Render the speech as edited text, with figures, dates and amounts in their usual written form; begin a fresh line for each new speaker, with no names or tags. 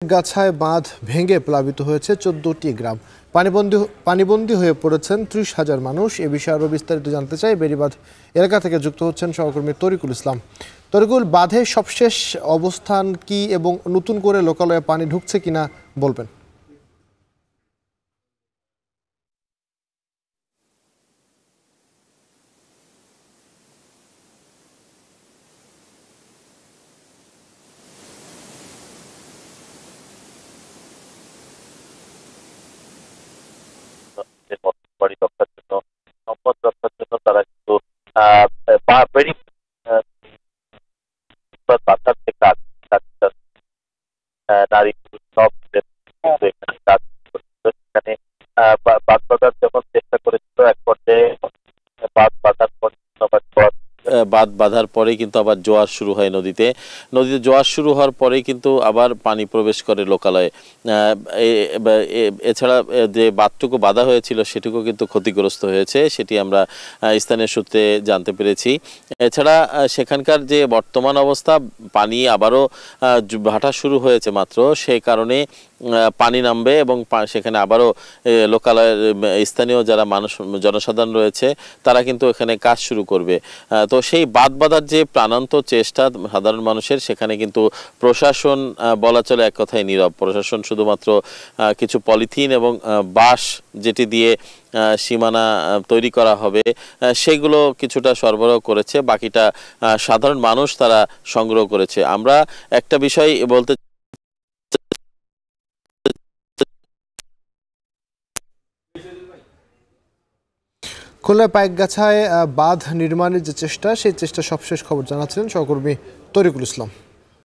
গাছায় বাঁধ ভেঙে প্লাবিত হয়েছে ১৪টি গ্রাম। পানিবন্দী হয়ে পড়েছেন ৩০,০০০ মানুষ। এ বিষয়ে আরও বিস্তারিত জানতে চাই বেড়িবাঁধ এলাকা থেকে যুক্ত হচ্ছেন সহকর্মী তরিকুল ইসলাম। তরিকুল, বাঁধের সবশেষ অবস্থান কি এবং নতুন করে লোকালয়ে পানি ঢুকছে কিনা বলবেন।
বাড়ি রক্ষার জন্য, সম্পদ রক্ষার জন্য তারা কিন্তু বাঁচার যে কাজ, নারী পুরুষ সব কিন্তু এখানে কাজ করছিল। সেখানে বাঁধ বাঁধার যখন চেষ্টা করেছিল, এক পর্যায়ে বাঁধ বাঁধার পর বাঁধ বাঁধার পরে কিন্তু আবার জোয়ার শুরু হয় নদীতে জোয়ার শুরু হওয়ার পরেই কিন্তু আবার পানি প্রবেশ করে লোকালয়ে। এছাড়া যে বাঁধটুকু বাঁধা হয়েছিল সেটুকু কিন্তু ক্ষতিগ্রস্ত হয়েছে, সেটি আমরা স্থানীয় সূত্রে জানতে পেরেছি। এছাড়া সেখানকার যে বর্তমান অবস্থা, পানি আবারও ভাটা শুরু হয়েছে মাত্র, সেই কারণে পানি নামবে এবং সেখানে আবারও লোকালয়ের স্থানীয় যারা জনসাধারণ রয়েছে তারা কিন্তু এখানে কাজ শুরু করবে। তো সেই বাঁধ বাঁধার যে প্রাণান্ত চেষ্টা সাধারণ মানুষের, সেখানে কিন্তু প্রশাসন বলা চলে এক কথায় নীরব। প্রশাসন শুধুমাত্র কিছু পলিথিন এবং বাঁশ যেটি দিয়ে সীমানা তৈরি করা হবে সেগুলো কিছুটা সরবরাহ করেছে, বাকিটা সাধারণ মানুষ তারা সংগ্রহ করেছে। আমরা একটা বিষয় বলতে
খুলনার পাইকগাছায় বাঁধ নির্মাণের যে চেষ্টা, সেই চেষ্টা সবশেষ খবর জানাচ্ছিলেন সহকর্মী তরিকুল ইসলাম।